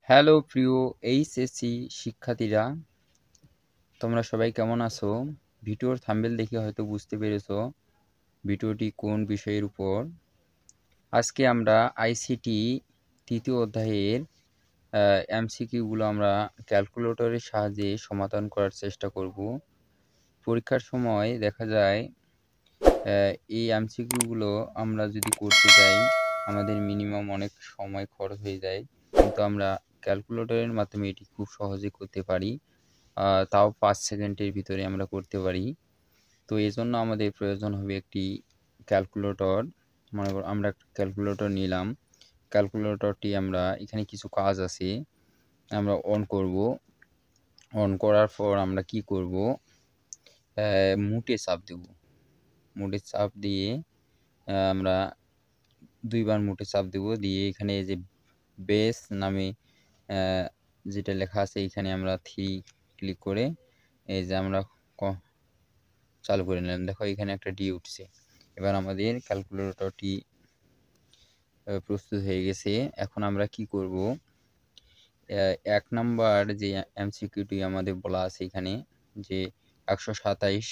Hello প্রিয় HSC শিক্ষার্থীরা, তোমরা সবাই কেমন আছো? ভিডিওর থাম্বনেল দেখে হয়তো বুঝতে পেরেছো ভিডিওটি কোন বিষয়ের উপর। আজকে আমরা আইসিটি তৃতীয় অধ্যায়ের এমসিকিউগুলো আমরা ক্যালকুলেটরের সাহায্যে সমাধান করার চেষ্টা করব। পরীক্ষার সময় দেখা যায় এই এমসিকিউগুলো আমরা যদি করতে যাই আমাদের মিনিমাম অনেক সময় খরচ হয়ে যায়, কিন্তু আমরা ক্যালকুলেটরের মাধ্যমে এটি খুব সহজে করতে পারি। তাও 5 সেকেন্ডের ভিতরে আমরা করতে পারি। তো এজন্য আমাদের প্রয়োজন হবে একটি ক্যালকুলেটর। মনে করো আমরা একটা ক্যালকুলেটর নিলাম। ক্যালকুলেটরটি আমরা এখানে কিছু কাজ আছে, আমরা অন করব। অন করার পর আমরা কি করব, মুটে চাপ দেব। মুটে চাপ দিয়ে আমরা 2 বার মুটে চাপ দেব, দিয়ে এখানে এই যে বেস নামে যেটা লেখা আছে এখানে আমরা 3 ক্লিক করে এই যে আমরা চালু করে নিলাম। দেখো এখানে একটা ডি উঠছে। এবার আমাদের ক্যালকুলেটরটি প্রস্তুত হয়ে গেছে। এখন আমরা কি করব, 1 নাম্বার যে এমসিকিউটি আমাদের বলা আছে এখানে যে 127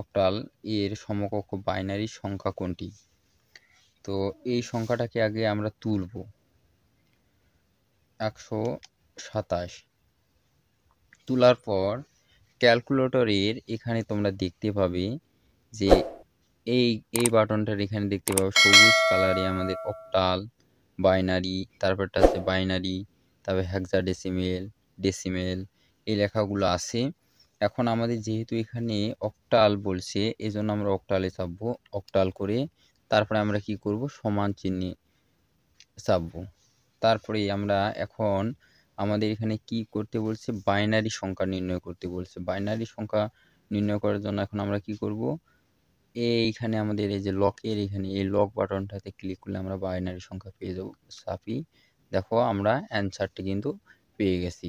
অক্টাল এর সমকক্ষ বাইনারি সংখ্যা কোনটি। তো এই সংখ্যাটাকে আগে আমরা তুলব। 127 তোলার পর ক্যালকুলেটরের এখানে তোমরা দেখতে পাবে যে এই বাটনটার এখানে দেখতে পাবো সবুজ কালারে আমাদের অক্টাল, বাইনারি, তারপরটা আছে বাইনারি, তারপর হেক্সাডেসিমেল, ডেসিমেল এই লেখাগুলো আছে। এখন আমাদের যেহেতু এখানে অক্টাল বলছে এজন্য আমরা অক্টালে চাপবো। অক্টাল করে তারপরে আমরা কি করব, সমান চিহ্নে চাপবো। তারপরে আমরা এখন আমাদের এখানে কি করতে বলছে, বাইনারি সংখ্যা নির্ণয় করতে বলছে। বাইনারি সংখ্যা নির্ণয় করার জন্য এখন আমরা কি করব, এইখানে আমাদের এই যে লকের এখানে এই লক বাটনটাতে ক্লিক করলে আমরা বাইনারি সংখ্যা পেয়ে যাব। চাপি, দেখো আমরা অ্যান্সারটি কিন্তু পেয়ে গেছি।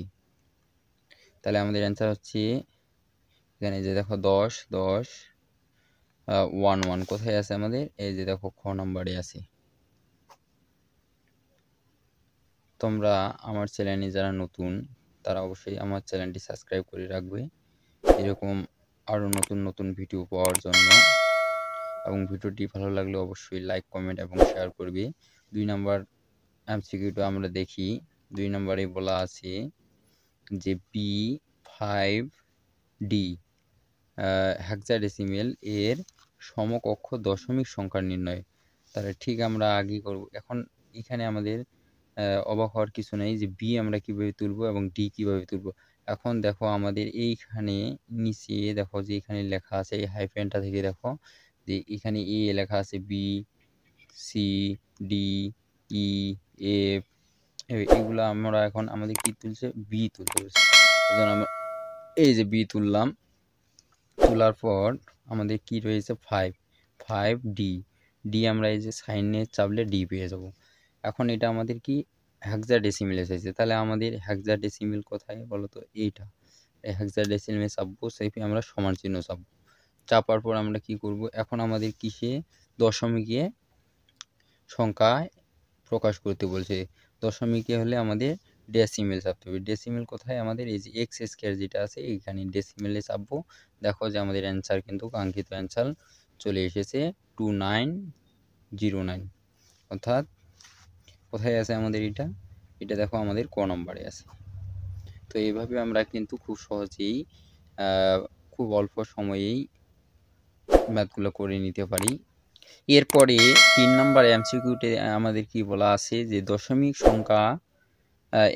তাহলে আমাদের অ্যান্সার হচ্ছে এখানে যে দেখো 10 10 1 1 কোথায় আছে আমাদের, এই যে দেখো খ নম্বরে আছে। তোমরা আমার চ্যানেলে যারা নতুন তারা অবশ্যই আমার চ্যানেলটি সাবস্ক্রাইব করে রাখবে এরকম আরও নতুন নতুন ভিডিও পাওয়ার জন্য। এবং ভিডিওটি ভালো লাগলে অবশ্যই লাইক, কমেন্ট এবং শেয়ার করবে। 2 নাম্বার এমসিকিউটা আমরা দেখি। 2 নম্বরে বলা আছে যে B5D হেক্সাডেসিমেল এর সমকক্ষ দশমিক সংখ্যা নির্ণয়। তাহলে ঠিক আমরা আগে করব। এখন এখানে আমাদের অবাক হওয়ার কিছু নেই যে বি আমরা কিভাবে তুলব এবং ডি কিভাবে তুলব। এখন দেখো আমাদের এইখানে নিচে দেখো যে এখানে লেখা আছে এই হাইফেনটা থেকে দেখো যে এখানে এ লেখা আছে, বি, সি, ডি, ই, এফ, এগুলো আমরা এখন আমাদের কি তুলছে, বি তুলতে বলছে। এজন্য আমরা এই যে বি তুললাম। তোলার পর আমাদের কি রয়েছে 5D। ডি আমরা এই যে সাইনে চাপলে ডি পেয়ে যাব। এখন এটা আমাদের কি হেক্সাডেসিমেলে চাইছে, তাহলে আমাদের হেক্সাডেসিমেল কোথায় বলো তো, এইটা হেক্সাডেসিমেলে চাপবো। সেই আমরা সমান চিহ্ন চাপবো। চাপার পর আমরা কি করব, এখন আমাদের কিসে দশমিকে সংখ্যায় প্রকাশ করতে বলছে। দশমিকে হলে আমাদের ডেসিমেল চাপতে হবে। ডেসিমেল কোথায় আমাদের, এই যে এক্স স্কোয়ার যেটা আছে এইখানে ডেসিমেলে চাপবো। দেখো যে আমাদের অ্যান্সার কিন্তু কাঙ্ক্ষিত অ্যান্সার চলে এসেছে 2909। অর্থাৎ কোথায় আছে আমাদের এটা দেখো আমাদের ক নম্বরে আছে। তো এইভাবে আমরা কিন্তু খুব সহজেই খুব অল্প সময়েই ম্যাথগুলো করে নিতে পারি। এরপরে 3 নম্বর এমসিকিউতে আমাদের কি বলা আছে যে দশমিক সংখ্যা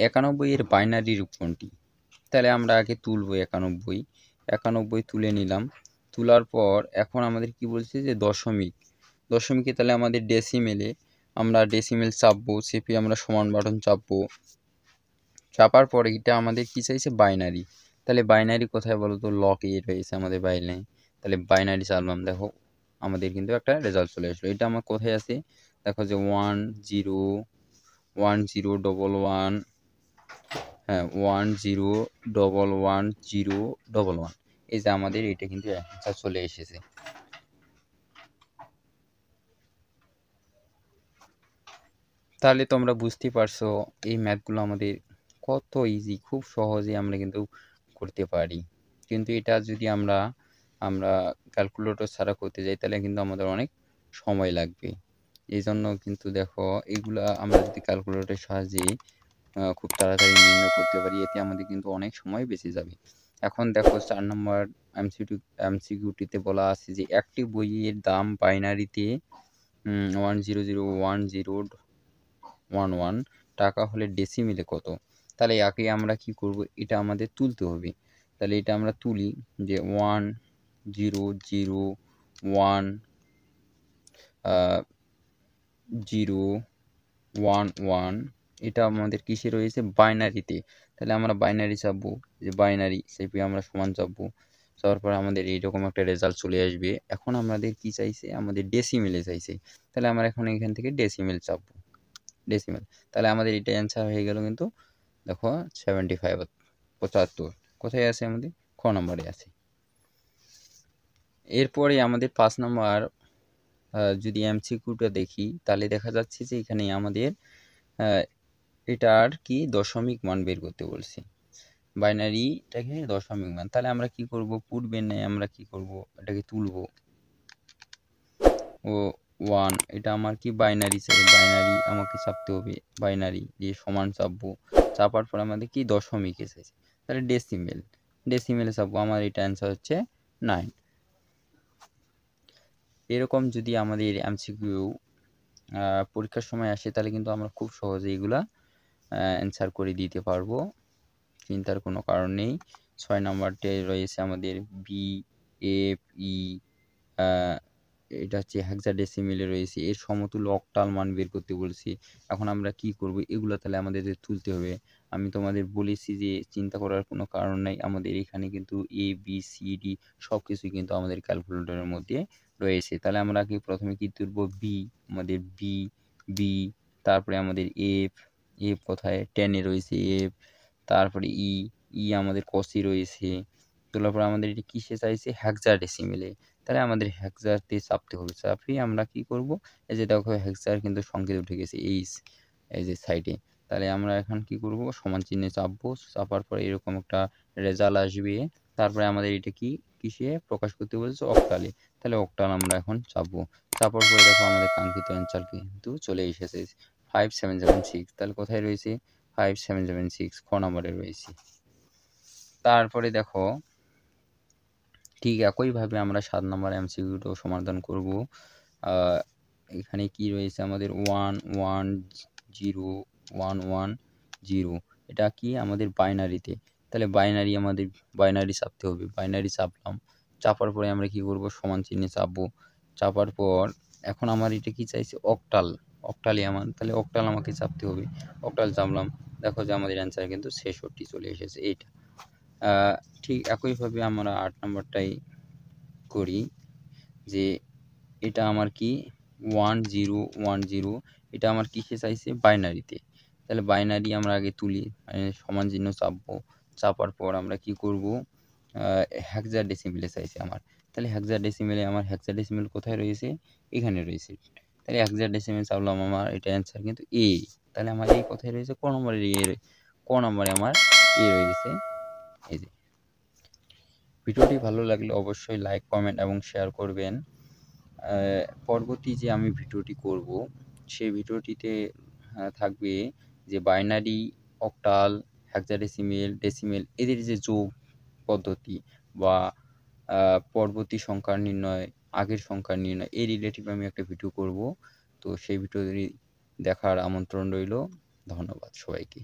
91 এর বাইনারি রূপ কোনটি। তাহলে আমরা আগে তুলব 91 তুলে নিলাম। তোলার পর এখন আমাদের কি বলছে যে দশমিকে তাহলে আমাদের ডেসিমেলে আমরা ডেসিমেল চাপবো। চেপে আমরা সমান বাটন চাপবো। চাপার পর এটা আমাদের কি চাইছে, বাইনারি। তাহলে বাইনারি কোথায় বলো তো, লক এ রয়েছে আমাদের বাইনারি। তাহলে বাইনারি চাপলাম, দেখো আমাদের কিন্তু একটা রেজাল্ট চলে আসলো। এটা আমার কোথায় আছে, দেখো যে 101011, হ্যাঁ 10111011, এই যে আমাদের এটা কিন্তু অ্যান্সার চলে এসেছে। তাহলে তোমরা বুঝতেই পারছো এই ম্যাথগুলো আমাদের কত ইজি, খুব সহজে আমরা কিন্তু করতে পারি। কিন্তু এটা যদি আমরা আমরা ক্যালকুলেটর ছাড়া করতে যাই তাহলে কিন্তু আমাদের অনেক সময় লাগবে। এই জন্য কিন্তু দেখো এইগুলা আমরা যদি ক্যালকুলেটরের সাহায্যে খুব তাড়াতাড়ি নির্ণয় করতে পারি, এতে আমাদের কিন্তু অনেক সময় বেঁচে যাবে। এখন দেখো ৪ নম্বর এমসিকিউটিতে বলা আছে যে একটি বইয়ের দাম বাইনারিতে 1001011 টাকা হলে ডেসিমেলে কত? তাহলে আগে আমরা কি করব, এটা আমাদের তুলতে হবে। তাহলে এটা আমরা তুলি যে 1001011 এটা আমাদের কিসে রয়েছে, বাইনারিতে। তাহলে আমরা বাইনারি চাপবো, যে বাইনারি চেপে আমরা সমান চাপবো, চাপার পর আমাদের এইরকম একটা রেজাল্ট চলে আসবে। এখন আমাদের কি চাইছে, আমাদের ডেসিমেলে চাইছে। তাহলে আমরা এখন এখান থেকে ডেসিমেল চাপবো, ডেসিমেল। তাহলে আমাদের এটা অ্যান্সার হয়ে গেল কিন্তু দেখো 75, 75 কোথায় আছে, আমাদের খ নম্বরে আছে। এরপরে আমাদের 5 নম্বর যদি এমসিকিউটা দেখি তাহলে দেখা যাচ্ছে যে এখানে আমাদের এটার কি দশমিক মান বের করতে বলছি, বাইনারিটাকে দশমিক মান। তাহলে আমরা কি করব, পূর্বের ন্যায় আমরা কি করব, এটাকে তুলব ও 1, এটা আমার কি বাইনারি চাই, বাইনারি আমাকে চাপতে হবে, বাইনারি দিয়ে সমান চাপবো, চাপার পর আমাদের কি দশমিক এসেছে, তাহলে ডেসিমেল, ডেসিমেলে চাপবো, আমার এটা অ্যান্সার হচ্ছে 9। এরকম যদি আমাদের এমসিকিউ পরীক্ষার সময় আসে তাহলে কিন্তু আমরা খুব সহজে এগুলা অ্যান্সার করে দিতে পারবো, চিন্তার কোনো কারণ নেই। 6 নম্বরটায় রয়েছে আমাদের বি এফ ই, এটা হচ্ছে হেক্সাডেসিমেলে রয়েছে, এর সমতুল্য অক্টাল মান বের করতে বলেছি। এখন আমরা কি করব, এগুলো তাহলে আমাদের তুলতে হবে। আমি তোমাদের বলেছি যে চিন্তা করার কোনো কারণ নাই, আমাদের এখানে কিন্তু এ বি সি ডি সব কিছুই কিন্তু আমাদের ক্যালকুলেটরের মধ্যে রয়েছে। তাহলে আমরা কি প্রথমে কি তুলব, বি, আমাদের বি, বি, তারপরে আমাদের এফ, এফ কোথায়, 10-এ রয়েছে এফ, তারপরে ই, ই আমাদের কসে রয়েছে, তোলার পর আমাদের এটি কিসে চাইছে, হেক্সাডেসিমেলে। তাহলে আমাদের হেক্সাতে চাপতে হবে, চাপিয়ে আমরা কি করব, এই যে দেখো হেক্সার কিন্তু সংকেত উঠে গেছে এইচ, এই যে সাইডে। তাহলে আমরা এখন কি করব, সমান চিহ্নে চাপবো, চাপার পরে এরকম একটা রেজাল্ট আসবে। তারপরে আমাদের এটা কি কিসে প্রকাশ করতে বলছে, অক্টালে। তাহলে অক্টাল আমরা এখন চাপবো, চাপার পরে দেখো আমাদের কাঙ্ক্ষিত অ্যান্সার কিন্তু চলে এসেছে 5776। তাহলে কোথায় রয়েছে, 5776 খ নম্বরে রয়েছে। তারপরে দেখো ঠিক একইভাবে আমরা 7 নম্বর এমসিকিউটাও সমাধান করব। এখানে কি রয়েছে আমাদের 1101110, এটা কি আমাদের বাইনারিতে। তাহলে বাইনারি আমাদের বাইনারি চাপতে হবে, বাইনারি চাপলাম, চাপার পরে আমরা কি করব, সমান চিহ্নে চাপবো, চাপার পর এখন আমার এটা কি চাইছে, অক্টাল, অক্টালে আমার, তাহলে অক্টাল আমাকে চাপতে হবে, অক্টাল চাপলাম, দেখো যে আমাদের অ্যান্সার কিন্তু 66 চলে এসেছে এইটা। ঠিক একইভাবে আমরা 8 নম্বরটাই করি, যে এটা আমার কি 1010, এটা আমার কিসে চাইছে, বাইনারিতে। তাহলে বাইনারি আমরা আগে তুলি, সমান চিহ্ন চাপবো, চাপার পর আমরা কি করব, হেক্সাডেসিমেলে চাইছে আমার। তাহলে হেক্সাডেসিমেলে আমার হেক্সাডেসিমেল কোথায় রয়েছে, এখানে রয়েছে। তাহলে হেক্সাডেসিমেল চাপলাম, আমার এটা অ্যান্সার কিন্তু এ। তাহলে আমার এই কোথায় রয়েছে, ক নম্বরে ক নম্বরে আমার এ রয়েছে, এই যে। ভিডিওটি ভালো লাগলে অবশ্যই লাইক, কমেন্ট এবং শেয়ার করবেন। পরবর্তী যে আমি ভিডিওটি করব সেই ভিডিওটিতে থাকবে যে বাইনারি, অক্টাল, হেক্সাডেসিমেল, ডেসিমেল এদের যে যোগ পদ্ধতি বা পরবর্তী সংখ্যার নির্ণয়, আগের সংখ্যার নির্ণয়, এই রিলেটিভ আমি একটা ভিডিও করব। তো সেই ভিডিওটি দেখার আমন্ত্রণ রইল। ধন্যবাদ সবাইকে।